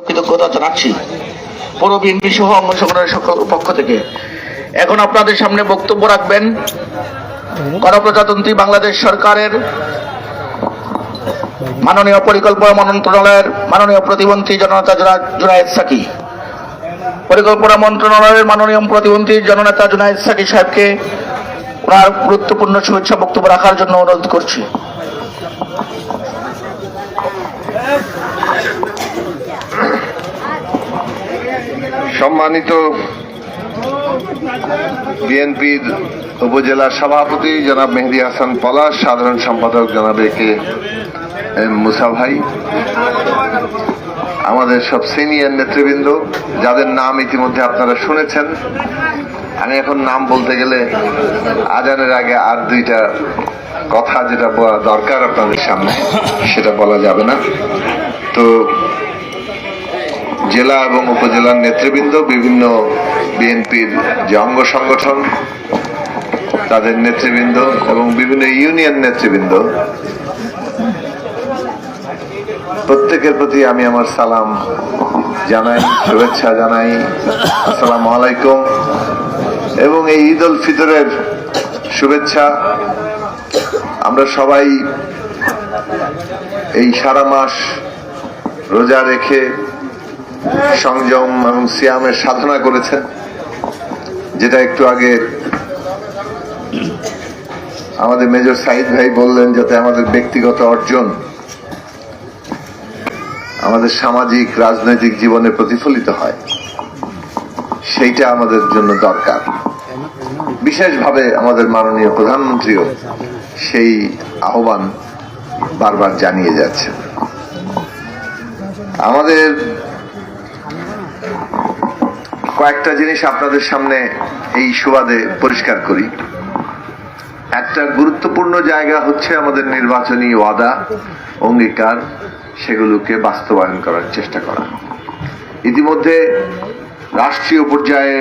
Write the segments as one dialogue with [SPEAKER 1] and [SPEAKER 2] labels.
[SPEAKER 1] কৃতজ্ঞতা জানাচ্ছি পুরো বিএনপি সহ অঙ্গ সংগঠনের সকল পক্ষ থেকে। এখন আপনাদের সামনে বক্তব্য রাখবেন গণপ্রজাতন্ত্রী বাংলাদেশ সরকারের মাননীয় পরিকল্পনা মন্ত্রণালয়ের মাননীয় প্রতিমন্ত্রী জননেতা জুনায়েদ সাকি। পরিকল্পনা মন্ত্রণালয়ের মাননীয় প্রতিমন্ত্রী জননেতা জুনায়েদ সাকি সাহেবকে ওনার গুরুত্বপূর্ণ শুভেচ্ছা বক্তব্য রাখার জন্য অনুরোধ করছি।
[SPEAKER 2] সম্মানিত বিএনপির উপজেলা সভাপতি জনাব মেহেদী হাসান পলাশ, সাধারণ সম্পাদক জনাব একে এম মুসা ভাই, আমাদের সব সিনিয়র নেতৃবৃন্দ যাদের নাম ইতিমধ্যে আপনারা শুনেছেন। আমি এখন নাম বলতে গেলে আজানের আগে আর দুইটা কথা যেটা বলা দরকার আপনাদের সামনে সেটা বলা যাবে না। তো জেলা এবং উপজেলার নেতৃবৃন্দ, বিভিন্ন বিএনপির যে অঙ্গ সংগঠন তাদের নেতৃবৃন্দ এবং বিভিন্ন ইউনিয়ন নেতৃবৃন্দ, প্রত্যেকের প্রতি আমি আমার সালাম জানাই, শুভেচ্ছা জানাই, আসসালামু আলাইকুম। এবং এই ঈদ উল ফিতরের শুভেচ্ছা। আমরা সবাই এই সারা মাস রোজা রেখে সংযম এবং সিয়ামের সাধনা করেছেন, যেটা একটু আগে আমাদের মেজর সাইদ ভাই বললেন, যাতে আমাদের ব্যক্তিগত অর্জন আমাদের সামাজিক রাজনৈতিক জীবনে প্রতিফলিত হয়, সেইটা আমাদের জন্য দরকার। বিশেষভাবে আমাদের মাননীয় প্রধানমন্ত্রীও সেই আহ্বান বারবার জানিয়ে যাচ্ছেন। আমাদের কয়েকটা জিনিস আপনাদের সামনে এই সুবাদে পরিষ্কার করি। একটা গুরুত্বপূর্ণ জায়গা হচ্ছে আমাদের নির্বাচনী ওয়াদা, অঙ্গীকার, সেগুলোকে বাস্তবায়ন করার চেষ্টা করা। ইতিমধ্যে রাষ্ট্রীয় পর্যায়ে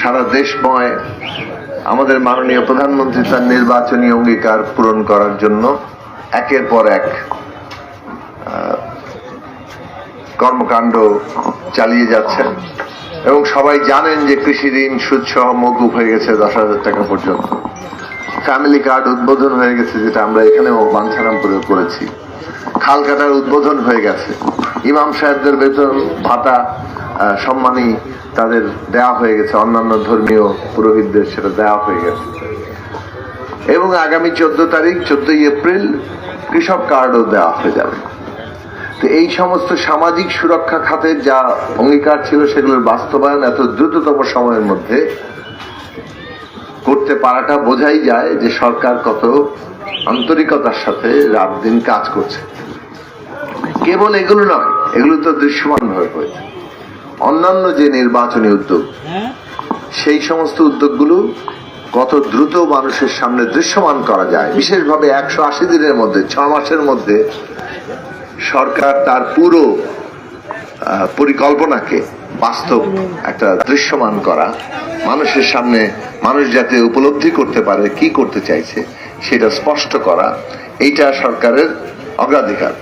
[SPEAKER 2] সারা দেশময় আমাদের মাননীয় প্রধানমন্ত্রী তার নির্বাচনী অঙ্গীকার পূরণ করার জন্য একের পর এক কর্মকাণ্ড চালিয়ে যাচ্ছেন। এবং সবাই জানেন যে কৃষি ঋণ সুদ সহ মওকুফ হয়ে গেছে 10,000 টাকা পর্যন্ত। ফ্যামিলি কার্ড উদ্বোধন হয়ে গেছে, যেটা আমরা এখানেও বাঞ্ছারামপুরে করেছি। খাল কাটার উদ্বোধন হয়ে গেছে। ইমাম সাহেবদের বেতন ভাতা সম্মানী তাদের দেওয়া হয়ে গেছে, অন্যান্য ধর্মীয় পুরোহিতদের সেটা দেওয়া হয়ে গেছে। এবং আগামী 14 এপ্রিল কৃষক কার্ডও দেওয়া হয়ে যাবে। তো এই সমস্ত সামাজিক সুরক্ষা খাতের যা অঙ্গীকার ছিল, সেগুলোর বাস্তবায়ন এত দ্রুততম সময়ের মধ্যে করতে পারাটা বোঝাই যায় যে সরকার কত আন্তরিকতার সাথে রাত দিন কাজ করছে। কেবল এগুলো নয়, এগুলো তো দৃশ্যমান ভাবে হয়েছে। অন্যান্য যে নির্বাচনী উদ্যোগ, সেই সমস্ত উদ্যোগগুলো কত দ্রুত মানুষের সামনে দৃশ্যমান করা যায়। বিশেষভাবে 180 দিনের মধ্যে, 6 মাসের মধ্যে সরকার তার পুরো পরিকল্পনাকে বাস্তব একটা দৃশ্যমান করা, মানুষের সামনে মানুষ যাতে উপলব্ধি করতে পারে কি করতে চাইছে সেটা স্পষ্ট করা, এইটা সরকারের অগ্রাধিকার।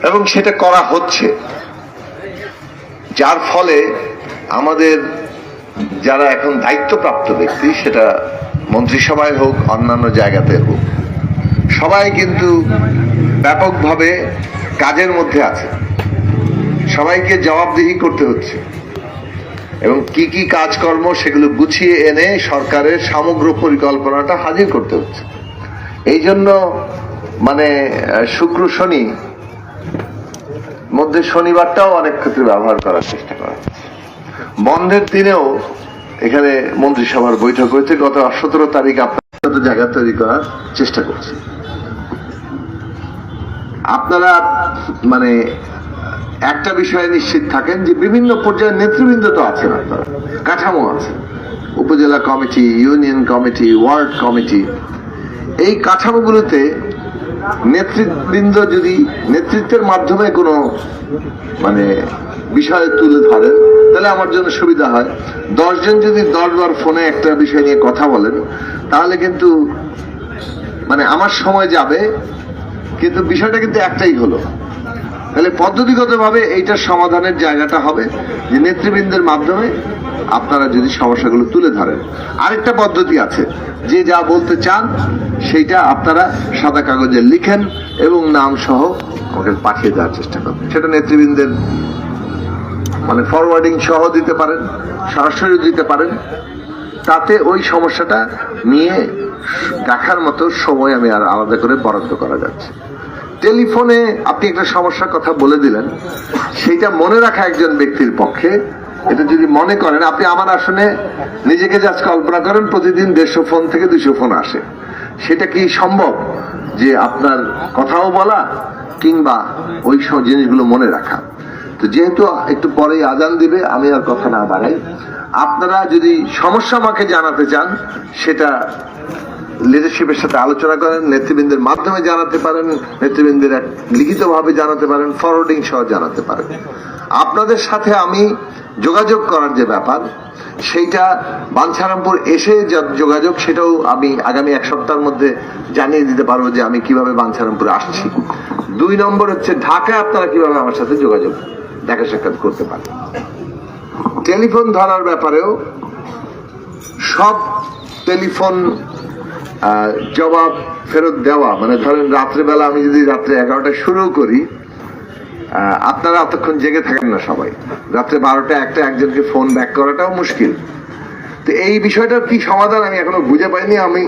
[SPEAKER 2] এবং সেটা করা হচ্ছে, যার ফলে আমাদের যারা এখন দায়িত্বপ্রাপ্ত ব্যক্তি, সেটা মন্ত্রিসভায় হোক অন্যান্য জায়গাতে হোক, সবাই কিন্তু ব্যাপকভাবে কাজের মধ্যে আছে। সবাইকে জবাবদিহি করতে হচ্ছে এবং কি কি কাজকর্ম সেগুলো গুছিয়ে এনে সরকারের সমগ্র পরিকল্পনাটা হাজির করতে হচ্ছে। এই জন্য শুক্র শনি মধ্যে শনিবারটাও অনেক ক্ষেত্রে ব্যবহার করার চেষ্টা করা হচ্ছে। বন্ধের দিনেও এখানে মন্ত্রিসভার বৈঠক হয়েছে। গত 17 তারিখ আপনার জায়গা তৈরি করার চেষ্টা করছি। আপনারা একটা বিষয়ে নিশ্চিত থাকেন যে বিভিন্ন পর্যায়ের নেতৃবৃন্দ তো আছেন, আপনারা কাঠামো আছে, উপজেলা committee, union committee, word committee. এই কাঠামোগুলোতে নেতৃবৃন্দ যদি নেতৃত্বের মাধ্যমে কোনো বিষয় তুলে ধরেন, তাহলে আমার জন্য সুবিধা হয়। 10 জন যদি 10 বার ফোনে একটা বিষয় নিয়ে কথা বলেন, তাহলে কিন্তু আমার সময় যাবে, কিন্তু বিষয়টা কিন্তু একটাই হলো তাহলে পদ্ধতিগতভাবে এইটার সমাধানের জায়গাটা হবে যে নেতৃবৃন্দের মাধ্যমে আপনারা যদি সমস্যাগুলো তুলে ধরেন। আরেকটা পদ্ধতি আছে, যে যা বলতে চান সেইটা আপনারা সাদা কাগজে লিখেন এবং নাম সহ আমাকে পাঠিয়ে দেওয়ার চেষ্টা করবেন। সেটা নেতৃবৃন্দের মানে ফরওয়ার্ডিং সহ দিতে পারেন, সরাসরি দিতে পারেন। তাতে ওই সমস্যাটা নিয়ে দেখার মতো সময় আমি আর আলাদা করে বরাদ্দ করা যাচ্ছে। টেলিফোনে আপনি একটা সমস্যার কথা বলে দিলেন, সেইটা মনে রাখা একজন ব্যক্তির পক্ষে, এটা যদি মনে করেন, আপনি আমার আসনে নিজেকে জাস্ট কল্পনা করেন প্রতিদিন 150 ফোন থেকে 200 ফোন আসে, সেটা কি সম্ভব যে আপনার কথাও বলা কিংবা ওই সব জিনিসগুলো মনে রাখা? তো যেহেতু একটু পরেই আজান দিবে, আমি আর কথা না বাড়াই। আপনারা যদি সমস্যা আমাকে জানাতে চান, সেটা লিডারশিপের সাথে আলোচনা করেন, নেতৃবৃন্দের মাধ্যমে জানাতে পারেন, নেতৃবৃন্দের লিখিতভাবে জানাতে পারেন, ফরওয়ার্ডিং সহ জানাতে পারেন। আপনাদের সাথে আমি যোগাযোগ করার যে ব্যাপার, সেইটা বাঞ্ছারামপুর এসে যা যোগাযোগ, সেটাও আমি আগামী 1 সপ্তাহের মধ্যে জানিয়ে দিতে পারবো যে আমি কিভাবে বাঞ্ছারামপুরে আসছি। 2 নম্বর হচ্ছে ঢাকায় আপনারা কিভাবে আমার সাথে যোগাযোগ দেখা সাক্ষাৎ করতে পারেন। টেলিফোন ধরার ব্যাপারেও সব টেলিফোন জবাব ফেরত দেওয়া, মানে ধরেন রাত্রেবেলা আমি যদি রাত্রে 11টায় শুরু করি, আপনারা এতক্ষণ জেগে থাকেন না সবাই, রাত্রে 12টা 1টা একজনকে ফোন ব্যাক করাটাও মুশকিল। তো এই বিষয়টার কি সমাধান আমি এখনো বুঝে পাইনি। আমি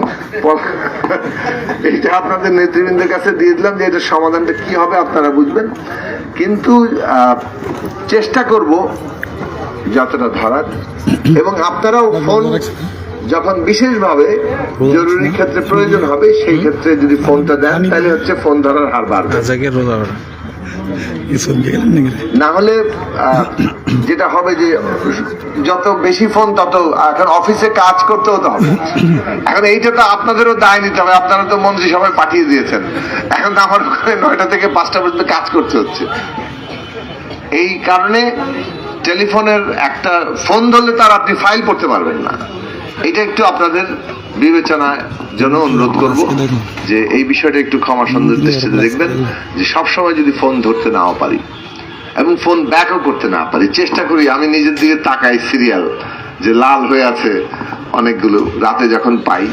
[SPEAKER 2] এটা আপনাদের নেতৃবৃন্দের কাছে দিয়ে দিলাম যে এটার সমাধানটা কি হবে আপনারা বুঝবেন, কিন্তু চেষ্টা করব যতটা ধরার। এবং আপনারাও ফোন যখন বিশেষভাবে জরুরি ক্ষেত্রে প্রয়োজন হবে, সেই ক্ষেত্রে যদি ফোনটা দেন তাহলে হচ্ছে ফোন ধরার হার বাড়বে। না হলে যেটা হবে যে যত বেশি ফোন তত, এখন অফিসে কাজ করতেও তো হবে। এখন এইটা তো আপনাদেরও দায় নিতে হবে, আপনারা তো মন্ত্রিসভায় পাঠিয়ে দিয়েছেন, এখন আমার ওখানে 9টা থেকে 5টা পর্যন্ত কাজ করতে হচ্ছে। এই কারণে টেলিফোনের একটা ফোন ধরলে তার আপনি ফাইল পড়তে পারবেন না। এটা একটু আপনাদের বিবেচনার জন্য অনুরোধ করব যে এই বিষয়টা একটু ক্ষমা সুন্দর দৃষ্টিতে দেখবেন, যে সবসময় যদি ফোন ধরতে নাও পারি এবং ফোন ব্যাকও করতে না পারি, চেষ্টা করি আমি নিজের দিকে তাকাই, সিরিয়াল যে লাল হয়ে আছে অনেকগুলো রাতে যখন পাই,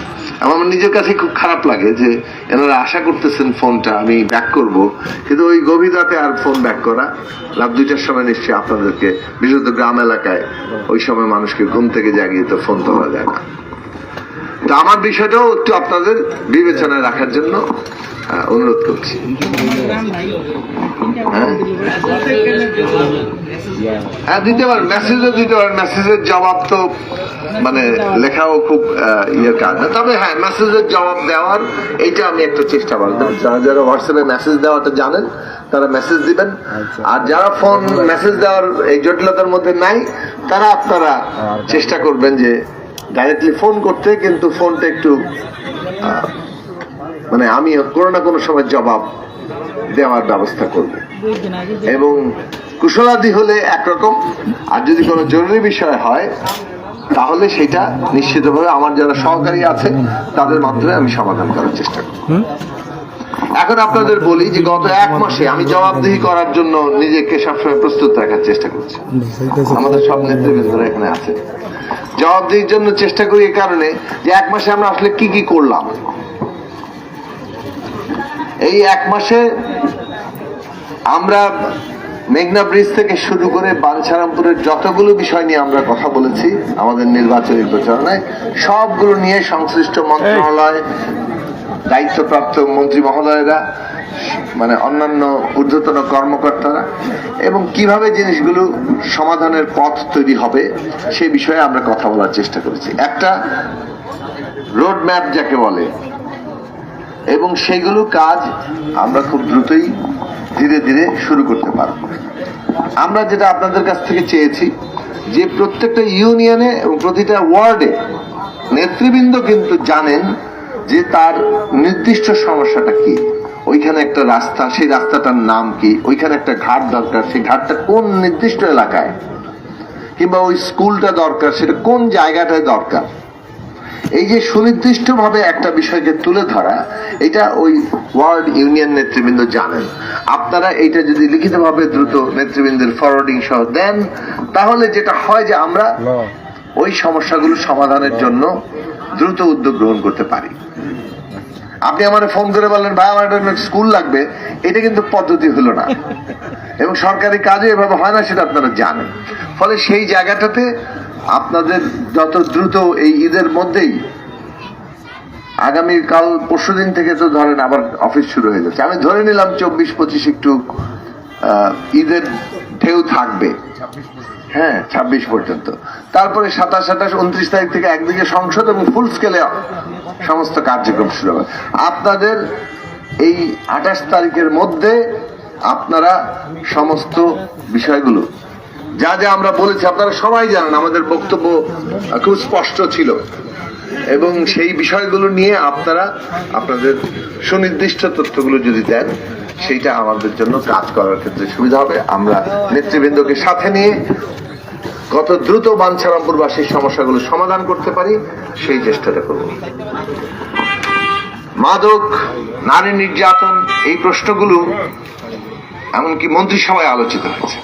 [SPEAKER 2] আমার নিজের কাছে খুব খারাপ লাগে যে এনারা আশা করতেছেন ফোনটা আমি ব্যাক করব, কিন্তু ওই গভীর রাতে আর ফোন ব্যাক করা, রাত 2টার সময় নিশ্চয়ই আপনাদেরকে, বিশেষত গ্রাম এলাকায় ওই সময় মানুষকে ঘুম থেকে জাগিয়ে তো ফোন তোলা যায় না। তো আমার বিষয়টাও একটু আপনাদের বিবেচনায় রাখার জন্য অনুরোধ করছি। হ্যাঁ দিতে পারেন, মেসেজও দিতে পারেন। মেসেজের জবাব তো মানে লেখাও খুব ইয়ের কাজ না, তবে হ্যাঁ মেসেজের জবাব দেওয়ার এইটা আমি একটা চেষ্টা করবো। যারা যারা হোয়াটসঅ্যাপে মেসেজ দেওয়াটা জানেন তারা মেসেজ দিবেন, আর যারা ফোন মেসেজ দেওয়ার এই জটিলতার মধ্যে নাই তারা আপনারা চেষ্টা করবেন যে ডাইরেক্টলি ফোন করতে, কিন্তু ফোনটা একটু মানে আমি কোনো না কোনো সময় জবাব দেওয়ার ব্যবস্থা করব। এবং কুশলাদি হলে একরকম, আর যদি কোনো জরুরি বিষয় হয় তাহলে সেটা নিশ্চিতভাবে আমার যারা সহকারী আছে তাদের মাধ্যমে আমি সমাধান করার চেষ্টা করব। এখন আপনাদের বলি যে গত 1 মাসে আমি জবাবদিহি করার জন্য নিজেকে সবসময় প্রস্তুত রাখার চেষ্টা করছি। আমাদের সব নেতৃবৃন্দরা এখানে আছে, জবাবদিহির জন্য চেষ্টা করি এই কারণে যে 1 মাসে আমরা আসলে কি কি করলাম। এই 1 মাসে আমরা মেঘনা ব্রিজ থেকে শুরু করে বাঞ্ছারামপুরের যতগুলো বিষয় নিয়ে আমরা কথা বলেছি আমাদের নির্বাচনী প্রচারণায়, সবগুলো নিয়ে সংশ্লিষ্ট মন্ত্রণালয়, দায়িত্বপ্রাপ্ত মন্ত্রী মহোদয়েরা, মানে অন্যান্য ঊর্ধ্বতন কর্মকর্তারা, এবং কিভাবে জিনিসগুলো সমাধানের পথ তৈরি হবে সেই বিষয়ে আমরা কথা বলার চেষ্টা করেছি। একটা রোড ম্যাপ যাকে বলে, এবং সেইগুলো কাজ আমরা খুব দ্রুতই ধীরে ধীরে শুরু করতে পারব। আমরা যেটা আপনাদের কাছ থেকে চেয়েছি যে প্রত্যেকটা ইউনিয়নে এবং প্রতিটা ওয়ার্ডে নেতৃবৃন্দ কিন্তু জানেন যে তার নির্দিষ্ট সমস্যাটা কি, ওইখানে একটা রাস্তা, সেই রাস্তাটার নাম কি, ওইখানে একটা ঘাট দরকার, সেই ঘাটটা কোন নির্দিষ্ট এলাকায়, কিংবা ওই স্কুলটা দরকার সেটা কোন জায়গাটায় দরকার। এই যে সুনির্দিষ্টভাবে একটা বিষয়কে তুলে ধরা, এটা ওই ওয়ার্ড ইউনিয়ন নেতৃবৃন্দ জানেন। আপনারা এটা যদি লিখিতভাবে দ্রুত নেতৃবৃন্দের ফরওয়ার্ডিং সহ দেন, তাহলে যেটা হয় যে আমরা ওই সমস্যাগুলো সমাধানের জন্য দ্রুত উদ্যোগ গ্রহণ করতে পারি। আপনি আমার ফোন করে বললেন ভাই আমার একটা স্কুল লাগবে, এটা কিন্তু পদ্ধতি হলো না, এবং সরকারি কাজে এভাবে হয় না, সেটা আপনারা জানেন। ফলে সেই জায়গাটাতে আপনাদের যত দ্রুত এই ঈদের মধ্যেই, আগামীকাল পরশুদিন থেকে তো ধরেন আবার অফিস শুরু হয়ে যাচ্ছে, আমি ধরে নিলাম 24-25 একটু ঈদের ঢেউ থাকবে, হ্যাঁ 26 পর্যন্ত, তারপরে 27-28-29 তারিখ থেকে একদিকে সংসদ এবং ফুল স্কেলে সমস্ত কার্যক্রম শুরু হবে। আপনাদের এই 28 তারিখের মধ্যে আপনারা সমস্ত বিষয়গুলো যা যা আমরা বলেছি আপনারা সবাই জানেন, আমাদের বক্তব্য খুব স্পষ্ট ছিল, এবং সেই বিষয়গুলো নিয়ে আপনারা আপনাদের সুনির্দিষ্ট তথ্যগুলো যদি দেন, সেইটা আমাদের জন্য কাজ করার ক্ষেত্রে সুবিধা হবে। আমরা নেতৃবৃন্দকে সাথে নিয়ে কত দ্রুত বাঞ্ছারামপুরবাসীর সমস্যাগুলো সমাধান করতে পারি সেই চেষ্টাটা করব। মাদক, নারী নির্যাতন, এই প্রশ্নগুলো এমনকি মন্ত্রিসভায় আলোচিত হয়েছে,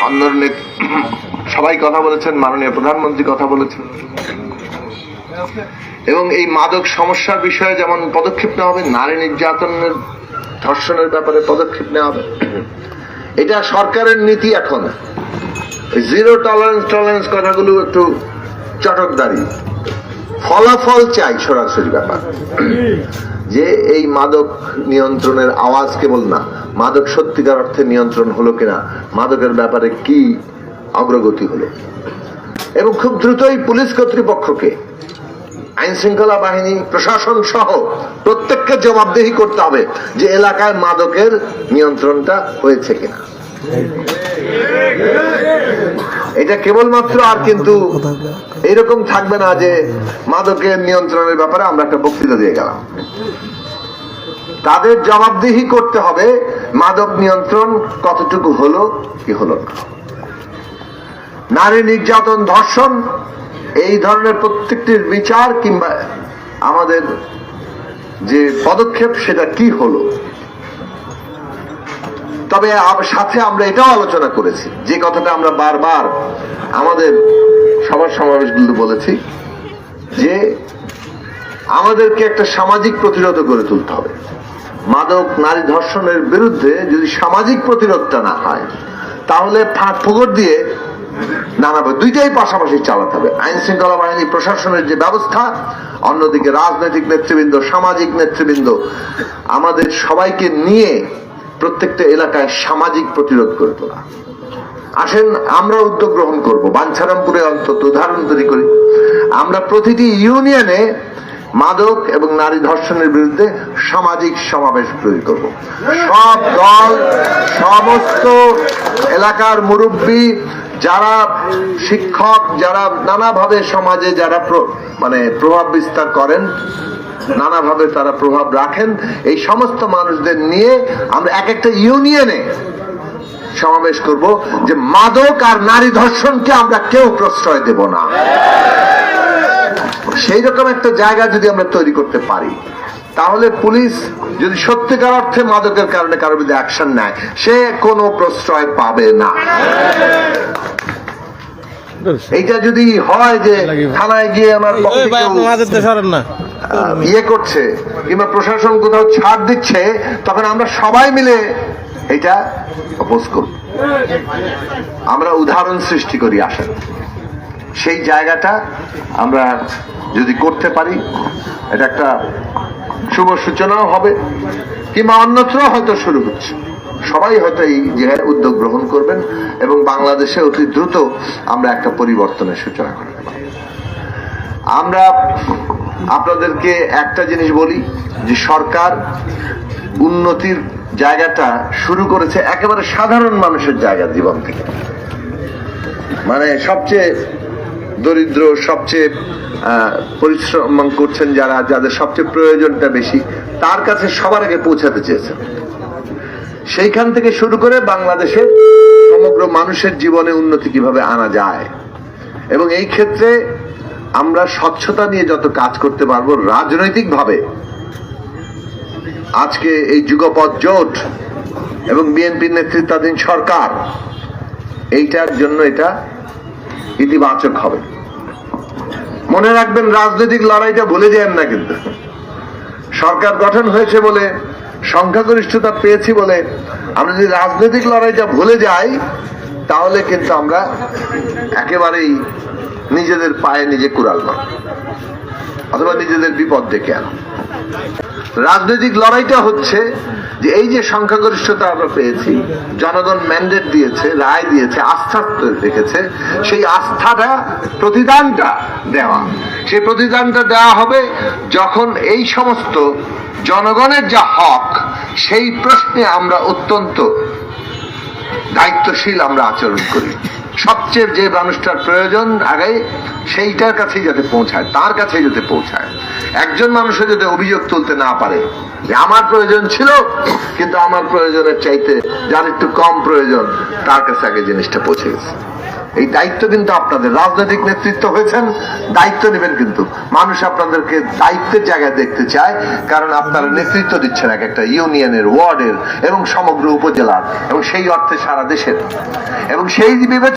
[SPEAKER 2] অন্য সবাই কথা বলেছেন, মাননীয় প্রধানমন্ত্রী কথা বলেছেন, এবং এই মাদক সমস্যার বিষয়ে যেমন পদক্ষেপ নেওয়া হবে, নারী নির্যাতনের, ধর্ষণের ব্যাপারে পদক্ষেপ নেওয়া হবে। এটা সরকারের নীতি। এখন জিরো টলারেন্স কথাগুলো একটু চটকদারি, ফলাফল চাই সরাসরি ব্যাপার, যে এই মাদক নিয়ন্ত্রণের আওয়াজ কেবল না, মাদক সত্যিকার অর্থে নিয়ন্ত্রণ হলো কিনা, মাদকের ব্যাপারে কি অগ্রগতি হলো, এবং খুব দ্রুতই পুলিশ কর্তৃপক্ষকে, আইন শৃঙ্খলা বাহিনী, প্রশাসন সহ প্রত্যেককে জবাবদিহি করতে হবে যে এলাকায় মাদকের নিয়ন্ত্রণটা হয়েছে কিনা। এটা কেবলমাত্র আর কিন্তু এরকম থাকবে না যে মাদকের নিয়ন্ত্রণের ব্যাপারে আমরা একটা বক্তৃতা দিয়ে গেলাম। তাদের জবাবদিহি করতে হবে মাদক নিয়ন্ত্রণ কতটুকু হলো কি হলো না। নারী নির্যাতন, ধর্ষণ, এই ধরনের প্রত্যেকটির বিচার কিংবা আমাদের যে পদক্ষেপ সেটা কি হলো। তবে সাথে আমরা এটাও আলোচনা করেছি, যে কথাটা আমরা বারবার আমাদের সবার সমাবেশগুলো বলেছি, যে আমাদেরকে একটা সামাজিক প্রতিরোধ গড়ে তুলতে হবে। মাদক, নারী ধর্ষণের বিরুদ্ধে যদি সামাজিক প্রতিরোধটা না হয়, তাহলে ফাঁক ফোকর দিয়ে নানাভাবে দুইটাই পাশাপাশি চালাতে হবে। আইন শৃঙ্খলা বাহিনী, প্রশাসনের যে ব্যবস্থা, অন্যদিকে রাজনৈতিক নেতৃবৃন্দ, সামাজিক নেতৃবৃন্দ, আমাদের সবাইকে নিয়ে প্রত্যেকটা এলাকায় সামাজিক প্রতিরোধ করে তোলা। আসেন আমরা উদ্যোগ গ্রহণ করব। বাঞ্ছারামপুরে অন্তত উদাহরণ তৈরি করি, আমরা প্রতিটি ইউনিয়নে মাদক এবং নারী ধর্ষণের বিরুদ্ধে সামাজিক সমাবেশ তৈরি করব। সব দল, সমস্ত এলাকার মুরব্বী, যারা শিক্ষক, যারা নানাভাবে সমাজে যারা প্রভাব বিস্তার করেন, নানাভাবে তারা প্রভাব রাখেন, এই সমস্ত মানুষদের নিয়ে আমরা এক একটা ইউনিয়নে সমাবেশ করব যে মাদক আর নারী ধর্ষণকে আমরা কেউ প্রশ্রয় দেব না। সেই রকম একটা জায়গা যদি আমরা তৈরি করতে পারি, তাহলে পুলিশ যদি সত্যিকার অর্থে মাদকের কারণে কারোর বিরুদ্ধে অ্যাকশন নেয়, সে কোনো প্রশ্রয় পাবে না। এইটা যদি হয় যে থানায় গিয়ে আমার ইয়ে করছে কিংবা প্রশাসন কোথাও ছাড় দিচ্ছে, তখন আমরা সবাই মিলে এটা অপোজ করব। আমরা উদাহরণ সৃষ্টি করি। আসেন সেই জায়গাটা আমরা যদি করতে পারি, এটা একটা শুভ সূচনাও হবে, কিংবা অন্যত্র হয়তো শুরু হচ্ছে। সবাই হয়তো এই যে উদ্যোগ গ্রহণ করবেন এবং বাংলাদেশে অতি দ্রুত আমরা একটা পরিবর্তনের সূচনা করতে পারি। আমরা আপনাদেরকে একটা জিনিস বলি, যে সরকার উন্নতির জায়গাটা শুরু করেছে একেবারে সাধারণ মানুষের জায়গা, জীবন থেকে। মানে সবচেয়ে দরিদ্র, সবচেয়ে পরিশ্রম করছেন যারা, যাদের সবচেয়ে প্রয়োজনটা বেশি, তার কাছে সবার আগে পৌঁছাতে চেয়েছেন। সেইখান থেকে শুরু করে বাংলাদেশের সমগ্র মানুষের জীবনে উন্নতি কিভাবে আনা যায়, এবং এই ক্ষেত্রে আমরা স্বচ্ছতা নিয়ে যত কাজ করতে পারবো রাজনৈতিকভাবে, আজকে এই যুগপৎ জোট এবং বিএনপির নেতৃত্বাধীন সরকার এইটার জন্য এটা ইতিবাচক হবে। মনে রাখবেন, রাজনৈতিক লড়াইটা ভুলে যান না। কিন্তু সরকার গঠন হয়েছে বলে, সংখ্যাগরিষ্ঠতা পেয়েছি বলে আমরা যদি রাজনৈতিক লড়াইটা ভুলে যাই, তাহলে কিন্তু আমরা একেবারেই নিজেদের পায়ে নিজে কুড়াল মার, অথবা নিজেদের বিপদ ডেকে আনা। রাজনৈতিক লড়াইটা হচ্ছে যে এই যে সংখ্যাগরিষ্ঠতা আমরা পেয়েছি, জনগণ ম্যান্ডেট দিয়েছে, রায় দিয়েছে, আস্থা রেখেছে, সেই আস্থাটা, প্রতিদানটা দেওয়া। সেই প্রতিদানটা দেওয়া হবে যখন এই সমস্ত জনগণের যা হক, সেই প্রশ্নে আমরা অত্যন্ত দায়িত্বশীল আমরা আচরণ করি। সবচেয়ে যে মানুষটার প্রয়োজন আগে সেইটার কাছেই যাতে পৌঁছায়, তার কাছেই যাতে পৌঁছায়। একজন মানুষও যাতে অভিযোগ তুলতে না পারে যে আমার প্রয়োজন ছিল, কিন্তু আমার প্রয়োজনের চাইতে যার একটু কম প্রয়োজন তার কাছে আগে জিনিসটা পৌঁছে গেছে। এই দায়িত্ব কিন্তু আপনাদের, রাজনৈতিক নেতৃত্ব হয়েছেন, দায়িত্ব নেবেন। কিন্তু মানুষ আপনাদেরকে দায়িত্বের জায়গায় দেখতে চায়, কারণ আপনারা নেতৃত্ব দিচ্ছেন এক একটা ইউনিয়নের, ওয়ার্ডের এবং সমগ্র উপজেলার, এবং সেই অর্থে সারা দেশের। এবং সেই বিবেচনা